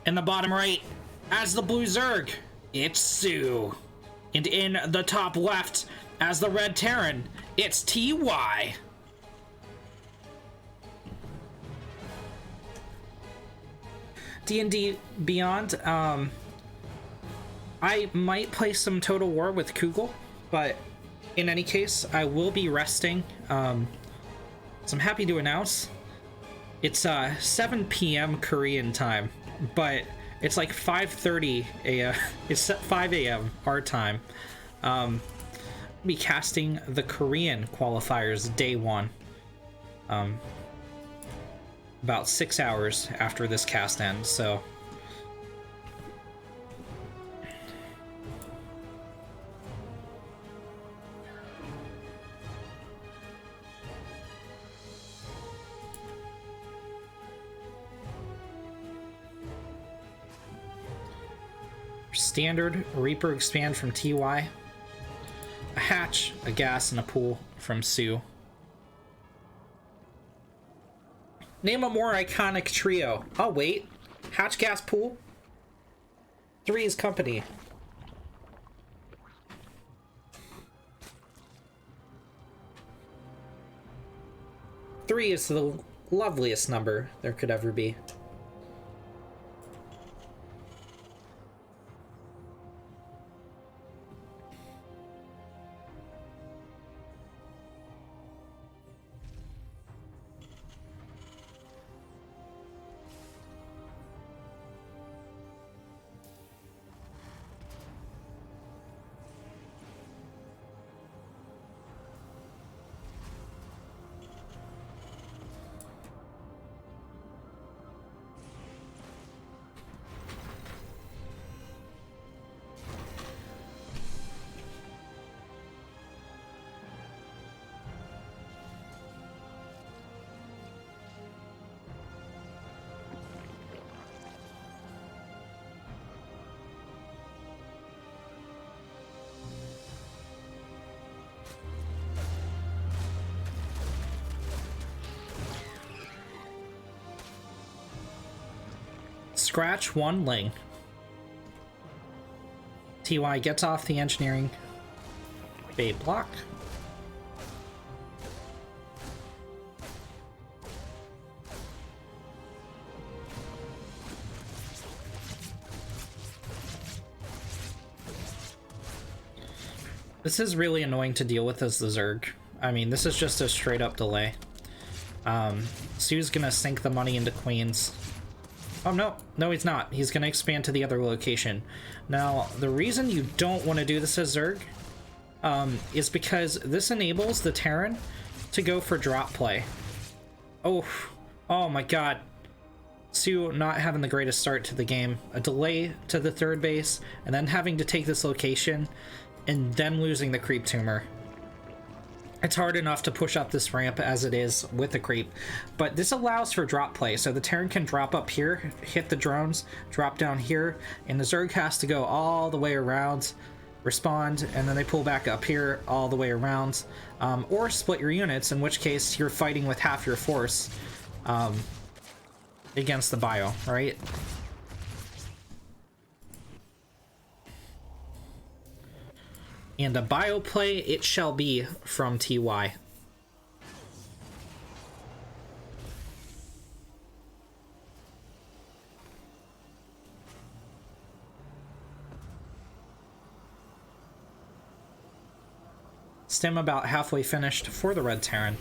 In the bottom right, as the blue Zerg, it's soO. And in the top left, as the red Terran, it's TY. D&D Beyond, I might play some Total War with Kugel, but in any case, I will be resting. So I'm happy to announce it's 7 p.m. Korean time, but it's like 5:30 a.m. It's 5 a.m. our time. Be casting the Korean qualifiers day 1. About 6 hours after this cast ends, so standard Reaper expand from TY, a hatch, a gas, and a pool from soO. Name a more iconic trio. Oh wait, hatch, gas, pool. 3 is company. Three is the loveliest number there could ever be. Scratch 1 Ling. TY gets off the engineering bay block. This is really annoying to deal with as the Zerg. I mean, this is just a straight up delay. soO's gonna sink the money into Queens. Oh, no, he's not. He's going to expand to the other location. Now, the reason you don't want to do this as Zerg is because this enables the Terran to go for drop play. Oh my god. soO not having the greatest start to the game. A delay to the 3rd base, and then having to take this location, and then losing the creep tumor. It's hard enough to push up this ramp as it is with the creep, but this allows for drop play, so the Terran can drop up here, hit the drones, drop down here, and the Zerg has to go all the way around, respond, and then they pull back up here all the way around, or split your units, in which case you're fighting with half your force against the bio, right? And a bio play it shall be from TY. Stim about halfway finished for the red Terran.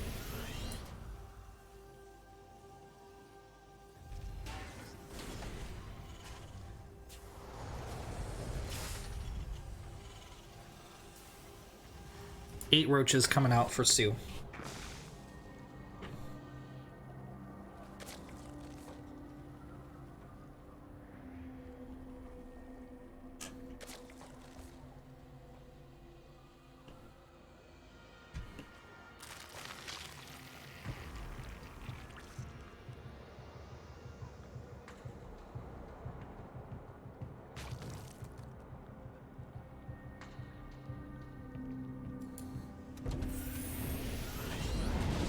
Eight roaches coming out for soO.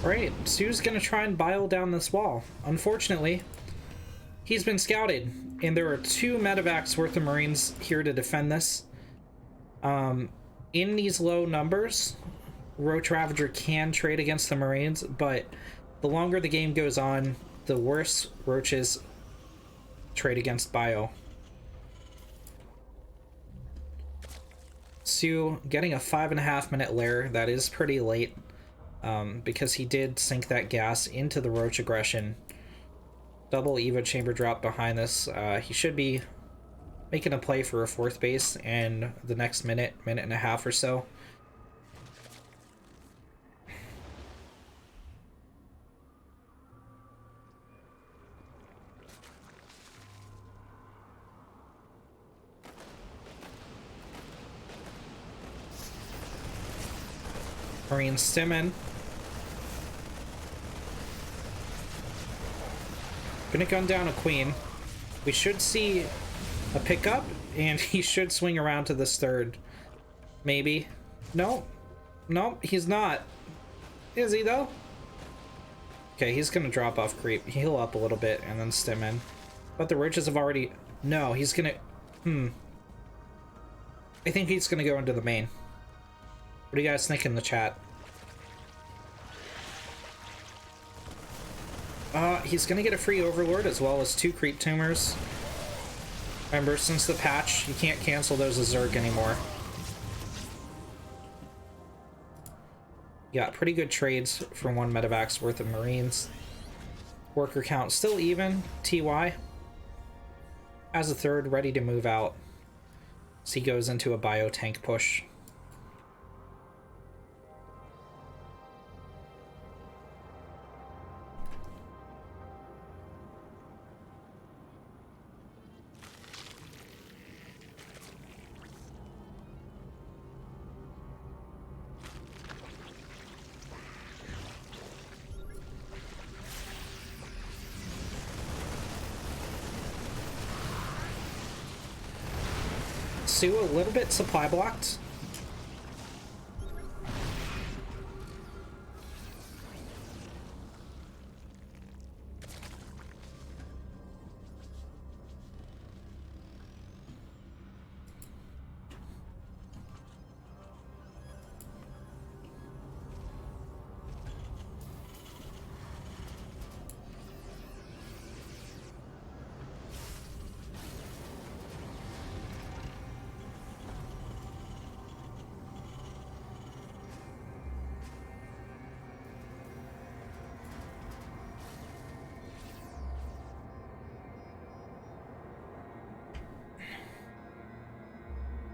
Alright, soO's gonna try and bile down this wall. Unfortunately, He's been scouted, and there are 2 medevacs worth of Marines here to defend this. In these low numbers, Roach Ravager can trade against the Marines, but the longer the game goes on, the worse Roaches trade against Bio. soO getting a 5.5-minute lair. That is pretty late, because he did sink that gas into the Roach aggression. Double Evo chamber drop behind this. He should be making a play for a 4th base in the next minute and a half or so. Marine stimming. Gonna gun down a queen. We should see a pickup, and he should swing around to this 3rd. Maybe. No. No, he's not. Is he, though? Okay, he's gonna drop off creep, heal up a little bit, and then stim in. But the Roaches have already... No, he's gonna... I think he's gonna go into the main. What do you guys think in the chat? He's gonna get a free Overlord as well as 2 creep tumors. Remember, since the patch, you can't cancel those as Zerg anymore. Got pretty good trades for 1 medevac's worth of Marines. Worker count still even. TY as a 3rd, ready to move out. So he goes into a bio tank push. soO a little bit supply blocked.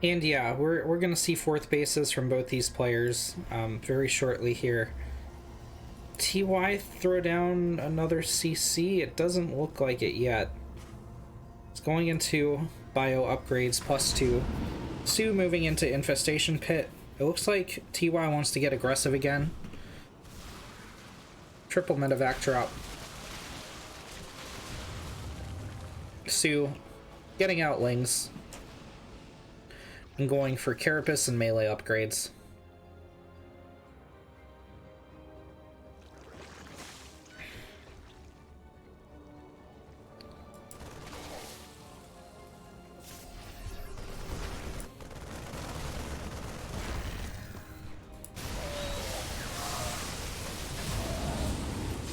And yeah, we're gonna see 4th bases from both these players very shortly here. TY throw down another CC? It doesn't look like it yet. It's going into bio upgrades +2. soO moving into infestation pit. It looks like TY wants to get aggressive again. Triple medevac drop. soO getting out Lings. And going for Carapace and melee upgrades.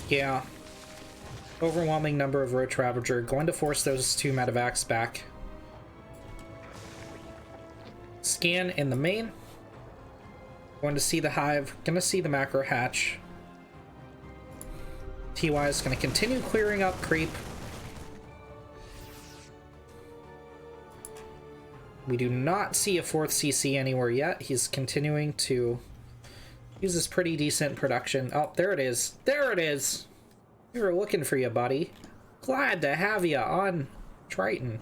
Yeah. Overwhelming number of Roach Ravager. Going to force those 2 medevacs back. Scan in the main. Going to see the hive. Gonna see the macro hatch. TY is gonna continue clearing up creep. We do not see a 4th CC anywhere yet. He's continuing to use this pretty decent production. Oh, there it is. There it is. We were looking for you, buddy. Glad to have you on Triton.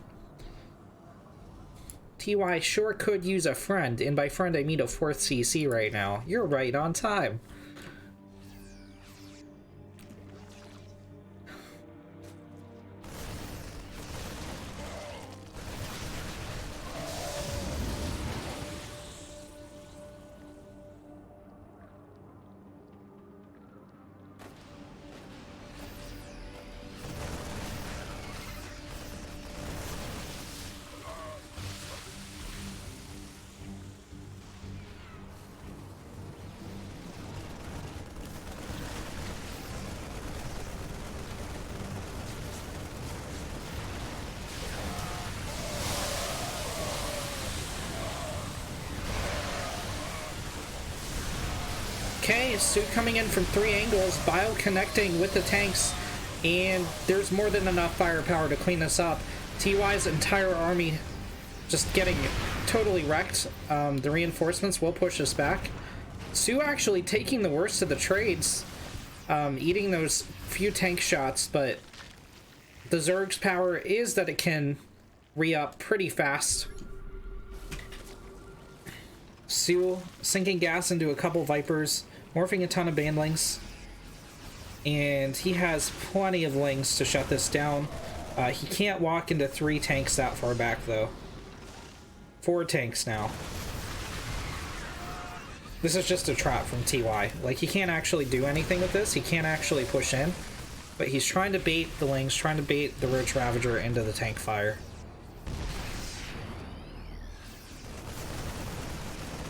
TY sure could use a friend, and by friend I mean a 4th CC right now. You're right on time. Okay, soO coming in from 3 angles, bio connecting with the tanks, and there's more than enough firepower to clean this up. TY's entire army just getting totally wrecked. The reinforcements will push us back. soO actually taking the worst of the trades, eating those few tank shots, but the Zerg's power is that it can re-up pretty fast. soO sinking gas into a couple Vipers, morphing a ton of Banelings, and he has plenty of Lings to shut this down. He can't walk into 3 tanks that far back, though. 4 tanks now. This is just a trap from TY. Like, he can't actually do anything with this. He can't actually push in. But he's trying to bait the Lings, trying to bait the Roach Ravager into the tank fire.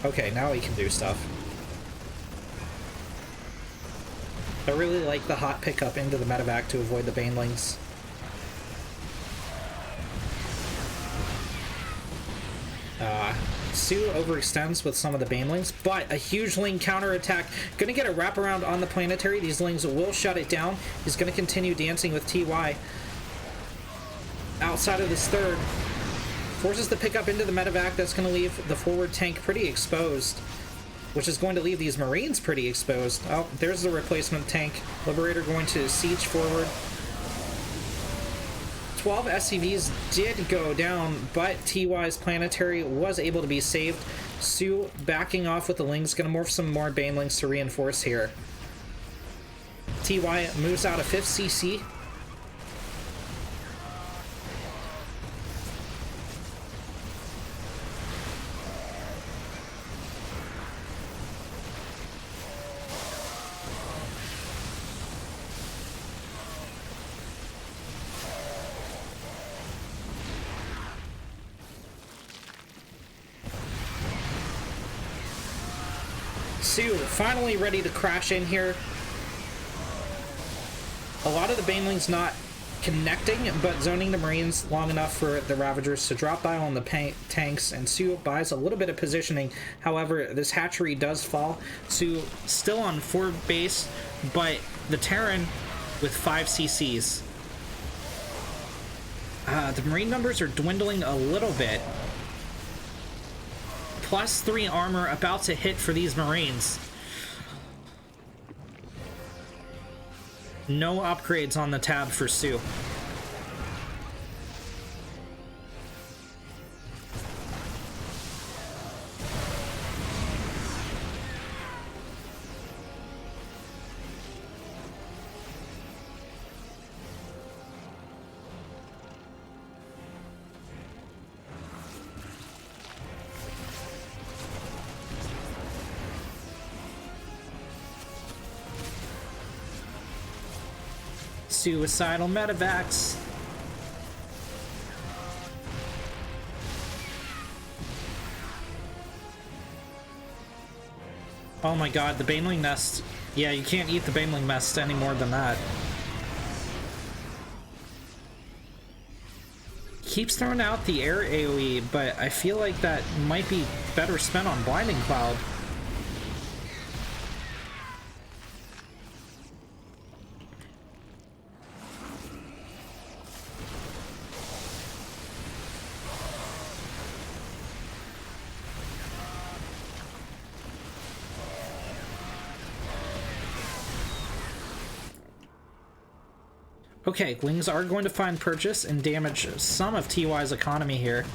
Okay, now he can do stuff. I really like the hot pickup into the medevac to avoid the Banelings. soO overextends with some of the Banelings, but a huge Ling counterattack. Gonna get a wraparound on the planetary. These Lings will shut it down. He's gonna continue dancing with TY. Outside of this third. Forces the pickup into the medevac. That's gonna leave the forward tank pretty exposed, which is going to leave these Marines pretty exposed. Oh, there's the replacement tank. Liberator going to siege forward. 12 SCVs did go down, but TY's planetary was able to be saved. soO backing off with the Lings, gonna morph some more Banelings to reinforce here. TY moves out a 5th CC. soO finally ready to crash in here. A lot of the Banelings not connecting, but zoning the Marines long enough for the Ravagers to drop by on the tanks, and soO buys a little bit of positioning. However, this hatchery does fall. soO still on 4 base, but the Terran with 5 CCs. The Marine numbers are dwindling a little bit. +3 armor about to hit for these Marines. No upgrades on the tab for soO. Suicidal medevacs. Oh my god, the Baneling nest. Yeah, you can't eat the Baneling nest any more than that. Keeps throwing out the air AoE, but I feel like that might be better spent on Blinding Cloud. Okay, Lings are going to find purchase and damage some of TY's economy here.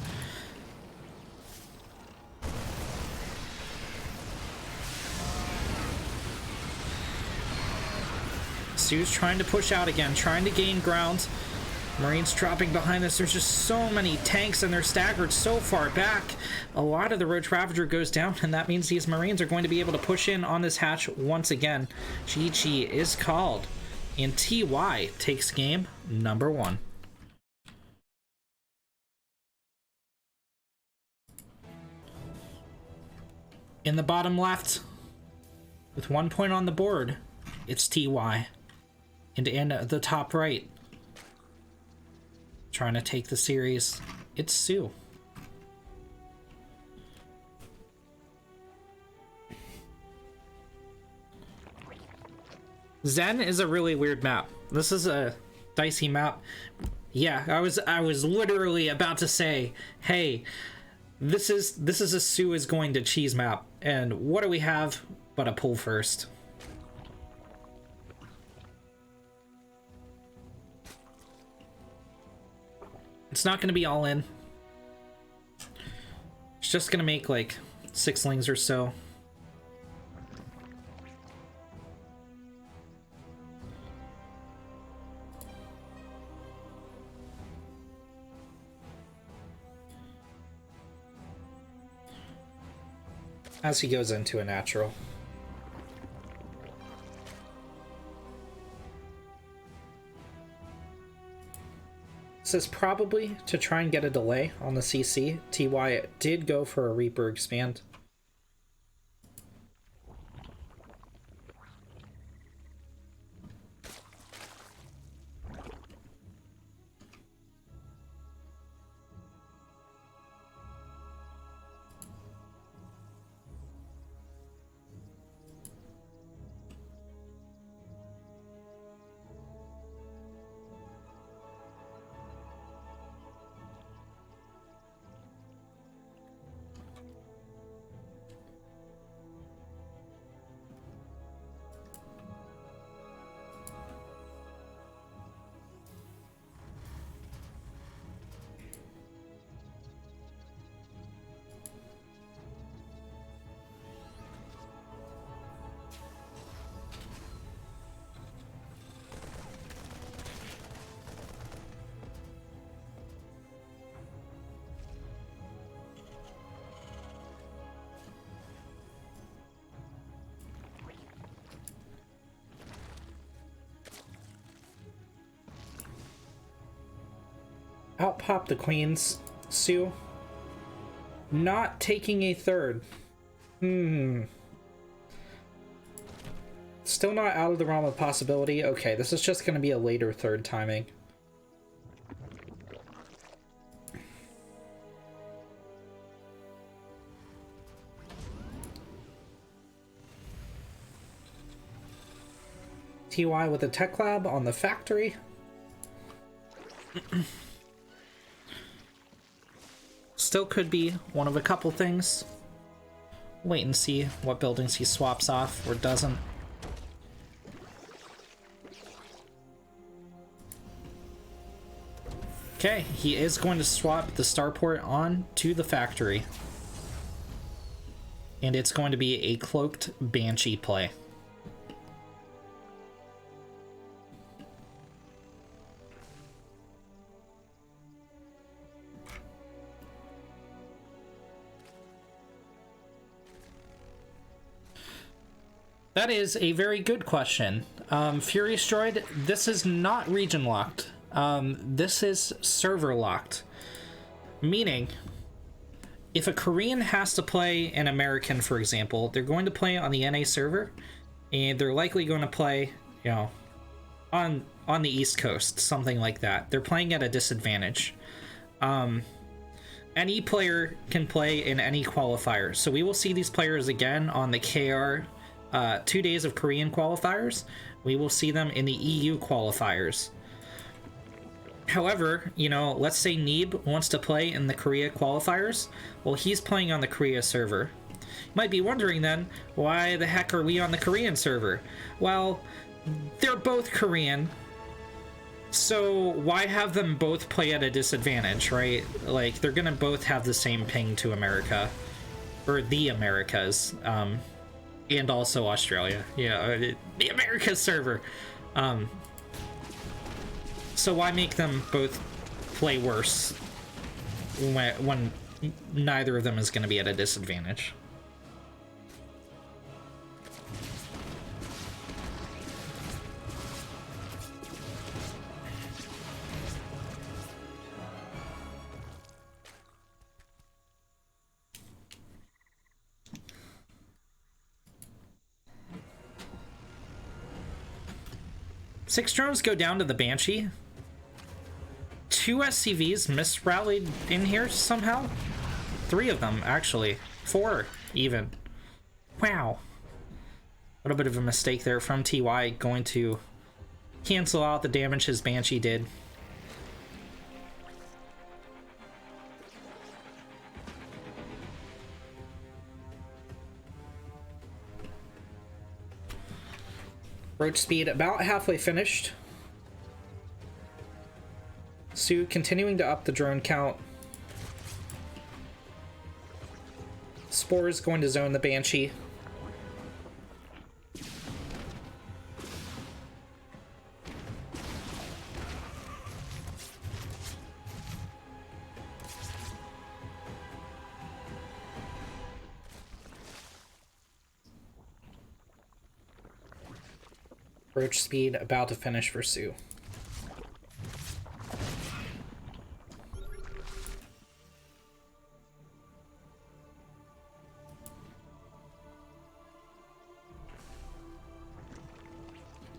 soO's trying to push out again, trying to gain ground. Marines dropping behind us. There's just so many tanks and they're staggered so far back. A lot of the Roach Ravager goes down, and that means these Marines are going to be able to push in on this hatch once again. GG is called. And TY takes game number 1. In the bottom left, with 1 point on the board, it's TY. And in the top right, trying to take the series, it's soO. Zen is a really weird map. This is a dicey map. Yeah, I was literally about to say, hey, this is a soO is going to cheese map, and what do we have but a pull first? It's not going to be all in. It's just going to make like 6 lings or so. As he goes into a natural. This is probably to try and get a delay on the CC. TY did go for a Reaper expand. Out pop the queens, soO. Not taking a third. Still not out of the realm of possibility. Okay, this is just going to be a later third timing. TY with a tech lab on the factory. Still could be one of a couple things. Wait and see what buildings he swaps off or doesn't. Okay, he is going to swap the starport on to the factory. And it's going to be a cloaked Banshee play. That is a very good question. Furious Droid, this is not region locked. This is server locked. Meaning, if a Korean has to play an American, for example, they're going to play on the NA server, and they're likely going to play, you know, on the East Coast, something like that. They're playing at a disadvantage. Any player can play in any qualifier, so we will see these players again on the KR 2 days of Korean qualifiers. We will see them in the EU qualifiers. However, you know, let's say Neeb wants to play in the Korea qualifiers. Well, he's playing on the Korea server. You might be wondering then, why the heck are we on the Korean server? Well, they're both Korean, so why have them both play at a disadvantage, right? Like, they're gonna both have the same ping to America, or the Americas, and also Australia. Yeah, the Americas server. So why make them both play worse when neither of them is going to be at a disadvantage? Six drones go down to the Banshee. 2 SCVs misrallied in here somehow. 3 of them, actually. 4, even. Wow. little bit of a mistake there from TY, going to cancel out the damage his Banshee did. Roach speed about halfway finished. soO continuing to up the drone count. Spore is going to zone the Banshee. Roach speed about to finish for soO.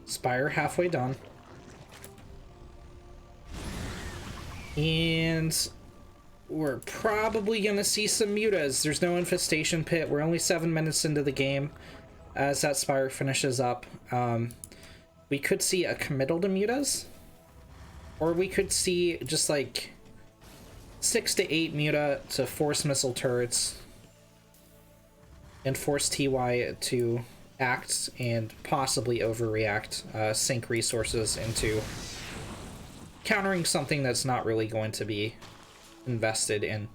Spire halfway done. And we're probably going to see some mutas. There's no infestation pit. We're only 7 minutes into the game as that Spire finishes up. We could see a committal to mutas, or we could see just like 6 to 8 muta to force missile turrets and force TY to act and possibly overreact, sink resources into countering something that's not really going to be invested in.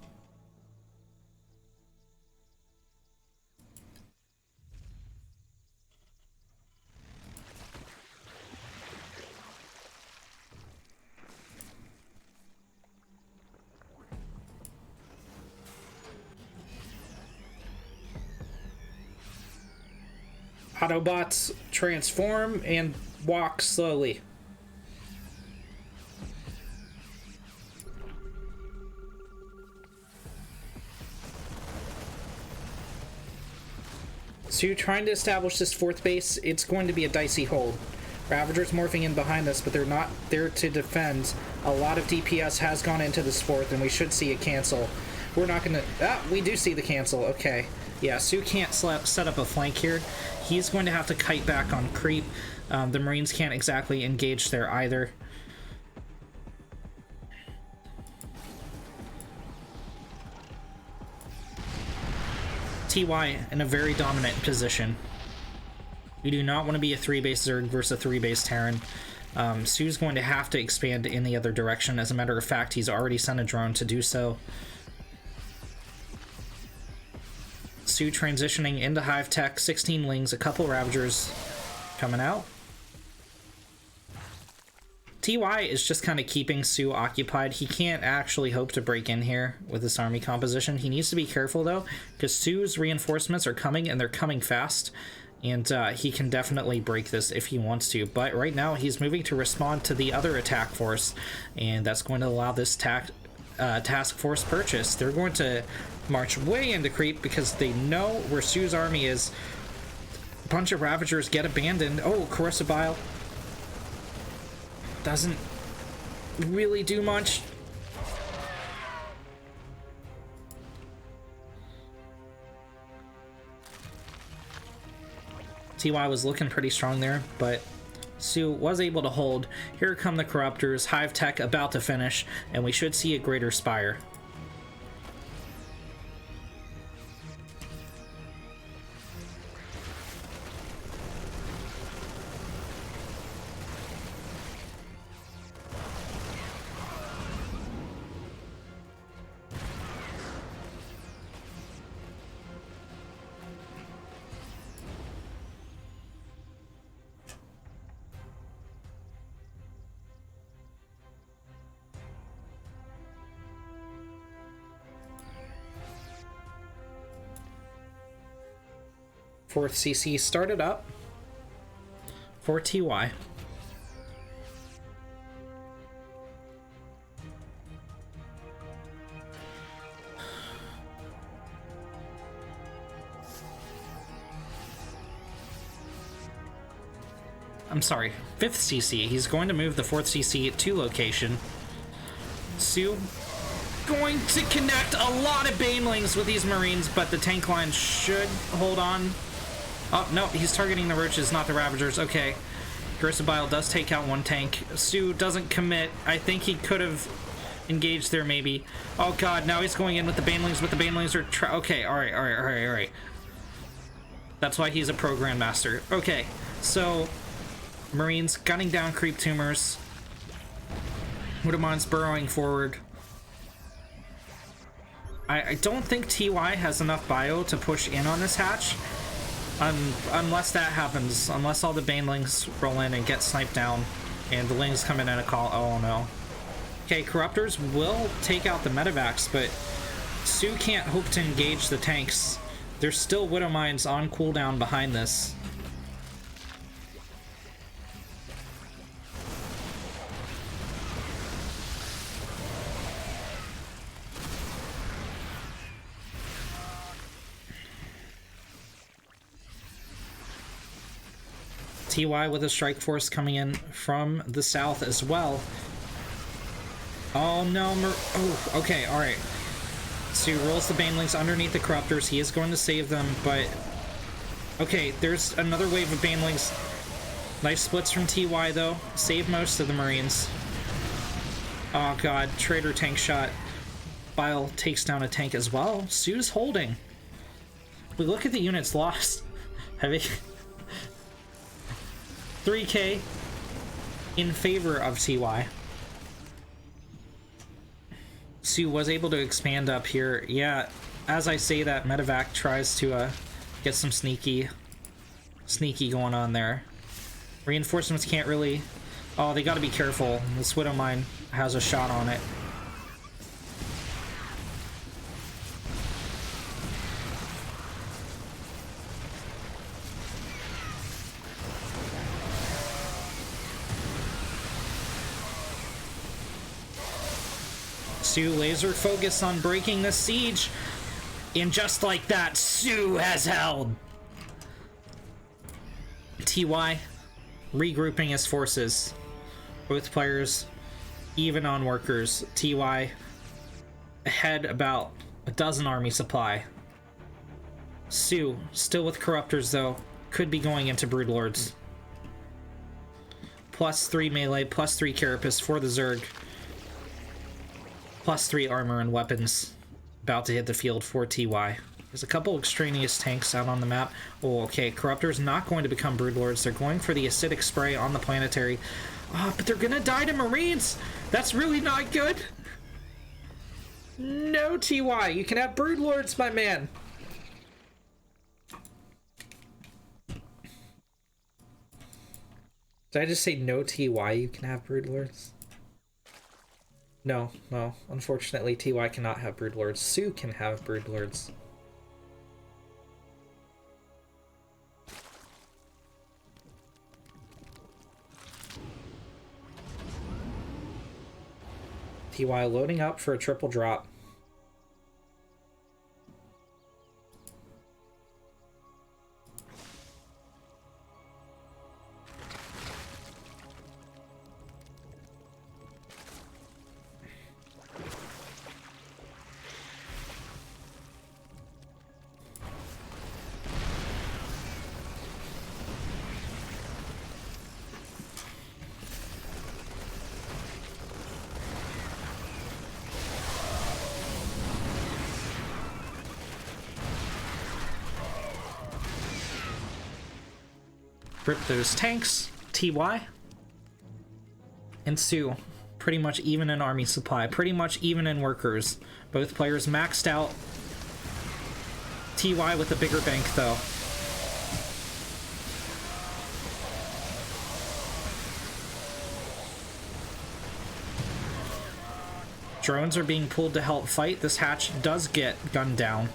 Autobots transform and walk slowly. soO trying to establish this fourth base. It's going to be a dicey hold. Ravagers morphing in behind us, but they're not there to defend. A lot of DPS has gone into this fourth, and we should see a cancel. We're not going to... Ah, we do see the cancel. Okay. Yeah, soO can't set up a flank here. He's going to have to kite back on creep. The Marines can't exactly engage there either. TY in a very dominant position. We do not want to be a 3-base Zerg versus a 3-base Terran. soO's going to have to expand in the other direction. As a matter of fact, he's already sent a drone to do so. soO transitioning into Hive Tech, 16 Lings, a couple Ravagers coming out. TY is just kind of keeping soO occupied. He can't actually hope to break in here with this army composition. He needs to be careful, though, because soO's reinforcements are coming, and they're coming fast. And he can definitely break this if he wants to. But right now, he's moving to respond to the other attack force, and that's going to allow this task force purchase. They're going to march way into creep because they know where soO's army is. A bunch of Ravagers get abandoned. Oh, Corrosive Bile doesn't really do much. TY was looking pretty strong there, but soO was able to hold. Here come the Corruptors. Hive Tech about to finish, and we should see a greater Spire. Fourth CC started up for TY. I'm sorry, 5th CC. He's going to move the 4th CC to location. soO going to connect a lot of Banelings with these Marines, but the tank line should hold on. Oh, no, he's targeting the roaches, not the ravagers. Okay. Grisabile does take out one tank. soO doesn't commit. I think he could have engaged there, maybe. Oh, God, now he's going in with the banelings, but the banelings are... Okay, alright. That's why he's a pro grandmaster. Okay, so... Marines gunning down creep tumors. Mudamon's burrowing forward. I don't think TY has enough bio to push in on this hatch. Unless that happens. Unless all the banelings roll in and get sniped down. And the lings come in and a call. Oh, no. Okay, Corruptors will take out the medevacs, but soO can't hope to engage the tanks. There's still Widow Mines on cooldown behind this. TY with a strike force coming in from the south as well. Oh no, oh, okay, alright. So he rolls the banelings underneath the corruptors. He is going to save them, but... Okay, there's another wave of banelings. Nice splits from TY, though. Save most of the Marines. Oh god, traitor tank shot. Bile takes down a tank as well. soO's holding. We look at the units lost. Heavy. 3k in favor of TY. soO was able to expand up here. Yeah, as I say that, medevac tries to get some sneaky going on there. Reinforcements can't really... Oh, they gotta be careful. This Widow Mine has a shot on it. soO laser focus on breaking the siege, and just like that, soO has held. TY regrouping his forces. Both players even on workers. TY ahead about a dozen army supply. soO still with corruptors though, could be going into broodlords. +3 melee, +3 carapace for the Zerg. +3 armor and weapons about to hit the field for TY. There's a couple extraneous tanks out on the map. Oh, okay. Corruptor's not going to become broodlords. They're going for the acidic spray on the planetary. Oh, but they're gonna die to Marines! That's really not good! No, TY! You can have broodlords, my man! Did I just say no, TY? You can have broodlords? No, no. Unfortunately, TY cannot have broodlords. soO can have broodlords. TY loading up for a triple drop. Rip those tanks. TY and soO pretty much even in army supply, pretty much even in workers. Both players maxed out. TY with a bigger bank though. Drones are being pulled to help fight. This hatch does get gunned down.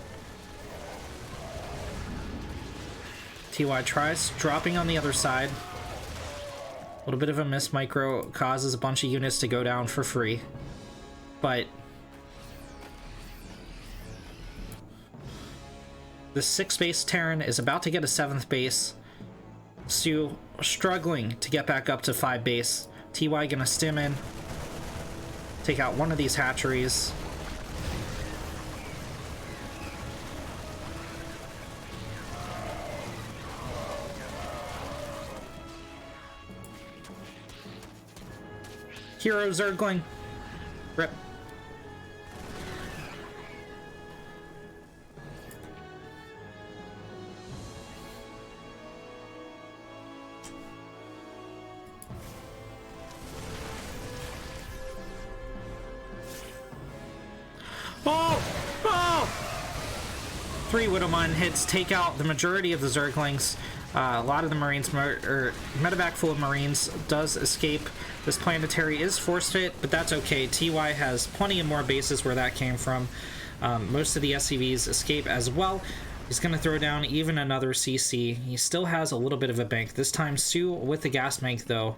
TY tries dropping on the other side. A little bit of a miss micro causes a bunch of units to go down for free. But the 6th base Terran is about to get a 7th base. soO struggling to get back up to 5 base. TY gonna stim in. Take out one of these hatcheries. Hero Zergling. Rip. Oh! Oh! 3 Widowmine hits take out the majority of the Zerglings. A lot of the Marines, medevac full of Marines, does escape. This planetary is force fit, but that's okay. TY has plenty of more bases where that came from. Most of the SCVs escape as well. He's going to throw down even another CC. He still has a little bit of a bank. This time soO with the gas bank, though.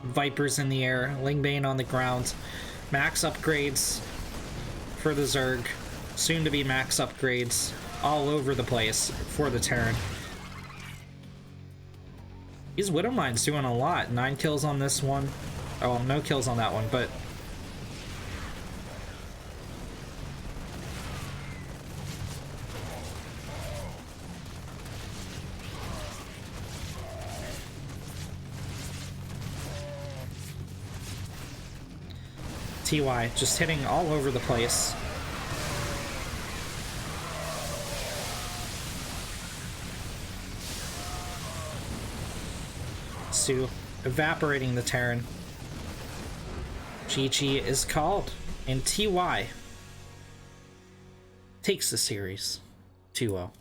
Vipers in the air, Lingbane on the ground. Max upgrades for the Zerg. Soon to be max upgrades all over the place for the Terran. These Widowmine's doing a lot. 9 kills on this one. Oh, no kills on that one, but... TY just hitting all over the place. soO evaporating the Terran. GG is called, and TY takes the series 2-0.